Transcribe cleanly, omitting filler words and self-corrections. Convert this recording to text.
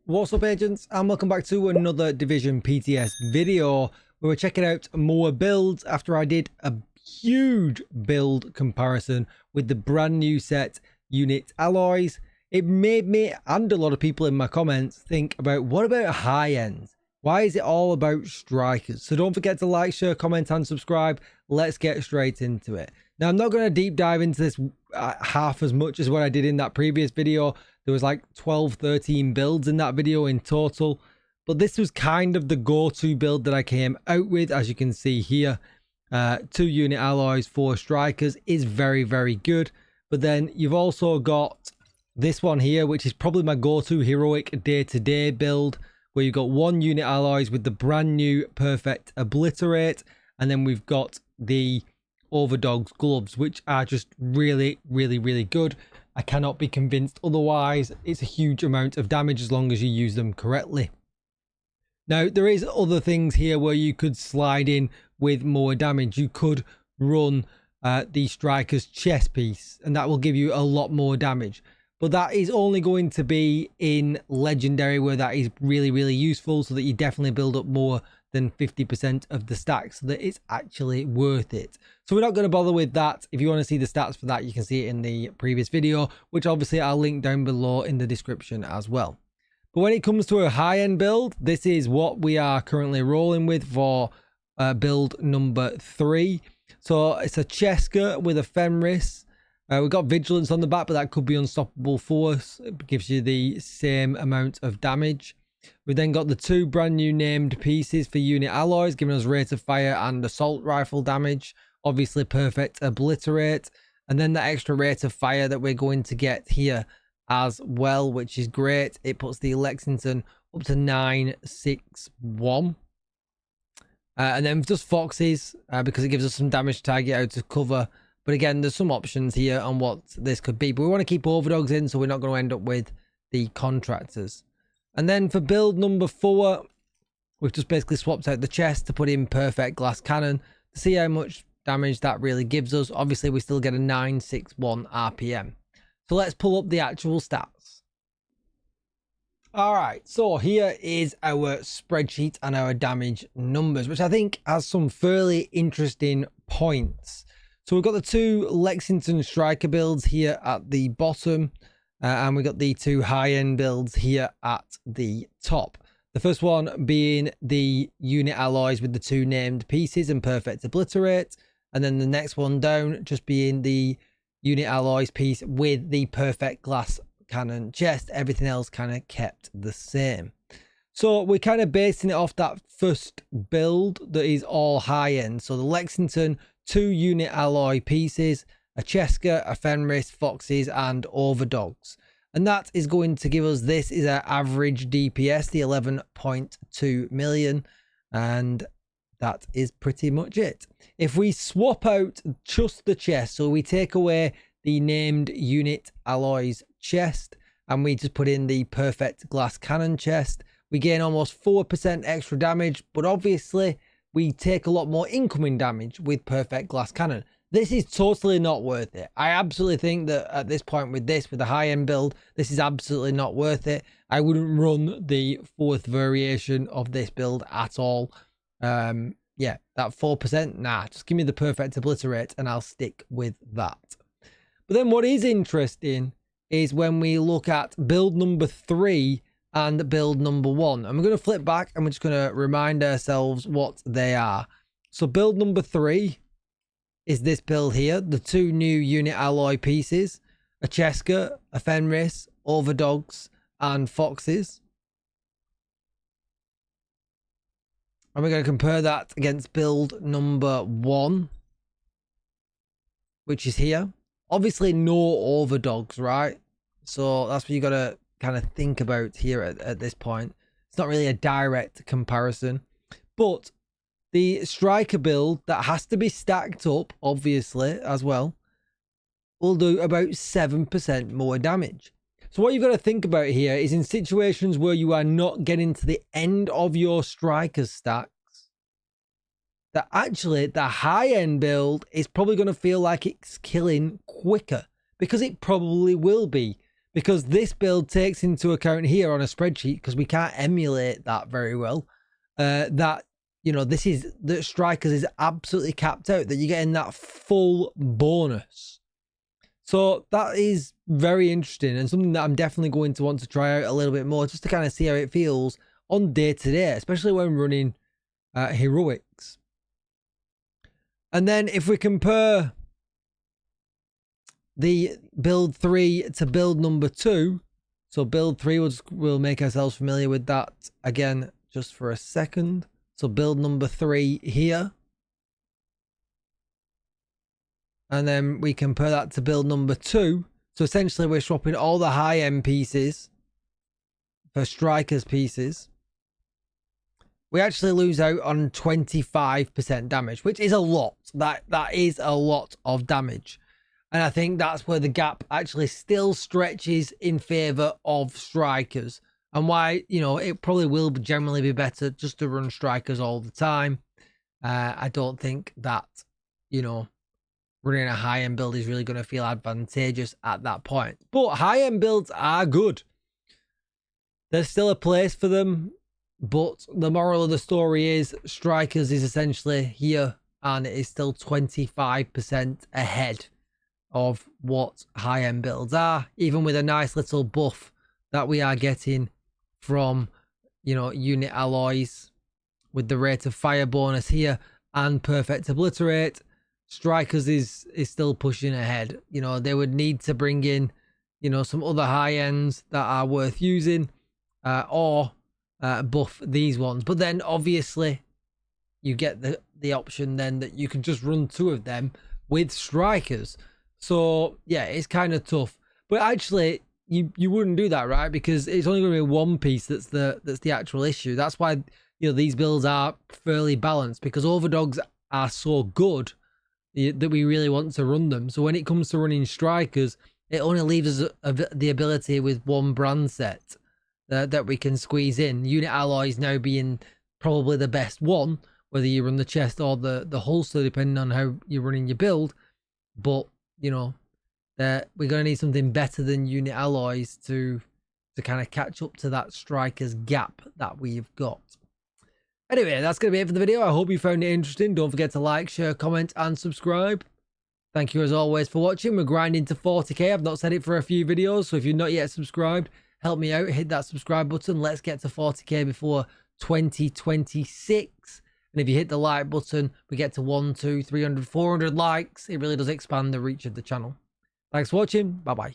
What's up, agents, and welcome back to another Division PTS video where we're checking out more builds after I did a huge build comparison with the brand new set unit alloys. It made me and a lot of people in my comments think about, what about high ends? Why is it all about strikers? So don't forget to like, share, comment and subscribe. Let's get straight into it. Now, I'm not going to deep dive into this half as much as what I did in that previous video. There was like 12-13 builds in that video in total, but this was kind of the go-to build that I came out with. As you can see here, 2 unit alloys, 4 strikers is very, very good. But then you've also got this one here, which is probably my go-to heroic day-to-day build, where you've got 1 unit alloys with the brand new perfect obliterate, and then we've got the Overdog's gloves, which are just really, really, really good. I cannot be convinced otherwise. It's a huge amount of damage as long as you use them correctly. Now, there is other things here where you could slide in with more damage. You could run the striker's chest piece, and that will give you a lot more damage. But that is only going to be in legendary, where that is really, really useful, so that you definitely build up more than 50% of the stacks, so that it's actually worth it. So we're not going to bother with that. If you want to see the stats for that, you can see it in the previous video, which obviously I'll link down below in the description as well. But when it comes to a high-end build, this is what we are currently rolling with for build number 3. So it's a Cheska with a Fenris. We've got Vigilance on the back, but that could be unstoppable force. It gives you the same amount of damage. We've then got the 2 brand new named pieces for unit alloys, giving us rate of fire and assault rifle damage. Obviously perfect obliterate. And then the extra rate of fire that we're going to get here as well, which is great. It puts the Lexington up to 961. And then just foxes, because it gives us some damage to target out of cover. But again, there's some options here on what this could be. But we want to keep overdogs in, so we're not going to end up with the contractors. And then for build number 4, we've just basically swapped out the chest to put in perfect glass cannon to see how much damage that really gives us. Obviously, we still get a 961 RPM. So let's pull up the actual stats. All right, so here is our spreadsheet and our damage numbers, which I think has some fairly interesting points. So we've got the 2 Lexington striker builds here at the bottom. And we got the 2 high-end builds here at the top. The first one being the unit alloys with the 2 named pieces and perfect obliterate. And then the next one down just being the unit alloys piece with the perfect glass cannon chest. Everything else kind of kept the same. So we're kind of basing it off that first build that is all high-end. So the Lexington 2 unit alloy pieces, a Cheska, a Fenris, foxes and overdogs, and that is going to give us, this is our average DPS, the 11.2 million, and that is pretty much it. If we swap out just the chest, so we take away the named unit alloys chest and we just put in the perfect glass cannon chest, we gain almost 4% extra damage, but obviously we take a lot more incoming damage with perfect glass cannon. This is totally not worth it. I absolutely think that at this point with the high-end build, this is absolutely not worth it. I wouldn't run the 4th variation of this build at all. Yeah, that 4%, nah, just give me the perfect obliterate and I'll stick with that. But then what is interesting is when we look at build number 3 and build number 1. And we're going to flip back and we're just going to remind ourselves what they are. So build number 3 is this build here, the 2 new unit alloy pieces, a Cheska, a Fenris, overdogs and foxes. And we're going to compare that against build number 1, which is here. Obviously no overdogs, right? So that's what you got to kind of think about here at this point. It's not really a direct comparison, but the striker build that has to be stacked up, obviously, as well, will do about 7% more damage. So what you've got to think about here is in situations where you are not getting to the end of your striker stacks, that actually the high-end build is probably going to feel like it's killing quicker, because it probably will be. because this build takes into account here on a spreadsheet, because we can't emulate that very well, that, you know, this is, the strikers is absolutely capped out, that you're getting that full bonus. So that is very interesting and something that I'm definitely going to want to try out a little bit more, just to kind of see how it feels on day to day, especially when running heroics. And then if we compare the build 3 to build number 2, so build 3, we'll make ourselves familiar with that again just for a second. So build number 3 here, and then we compare that to build number 2. So essentially we're swapping all the high end pieces for strikers pieces. We actually lose out on 25% damage, which is a lot. That is a lot of damage. And I think that's where the gap actually still stretches in favor of strikers, and why, you know, it probably will generally be better just to run strikers all the time. I don't think that, you know, running a high-end build is really going to feel advantageous at that point. But high-end builds are good. There's still a place for them, but the moral of the story is strikers is essentially here, and it is still 25% ahead of what high-end builds are, even with a nice little buff that we are getting from, you know, unit alloys with the rate of fire bonus here and perfect obliterate. Strikers is still pushing ahead. You know, they would need to bring in, you know, some other high ends that are worth using, or buff these ones. But then obviously you get the option then that you can just run 2 of them with strikers. So yeah, it's kind of tough. But actually you wouldn't do that, right? Because it's only going to be one piece that's the actual issue. That's why, you know, these builds are fairly balanced, because overdogs are so good that we really want to run them. So when it comes to running strikers, it only leaves us the ability with one brand set that we can squeeze in. Unit alloys now being probably the best one, whether you run the chest or the holster, depending on how you're running your build. But, you know, we're going to need something better than unit alloys to kind of catch up to that strikers gap that we've got. Anyway, that's going to be it for the video. I hope you found it interesting. Don't forget to like, share, comment, and subscribe. Thank you as always for watching. We're grinding to 40k. I've not said it for a few videos, so if you're not yet subscribed, help me out. Hit that subscribe button. Let's get to 40k before 2026. And if you hit the like button, we get to 1, 2, 300, 400 likes. It really does expand the reach of the channel. Thanks for watching. Bye-bye.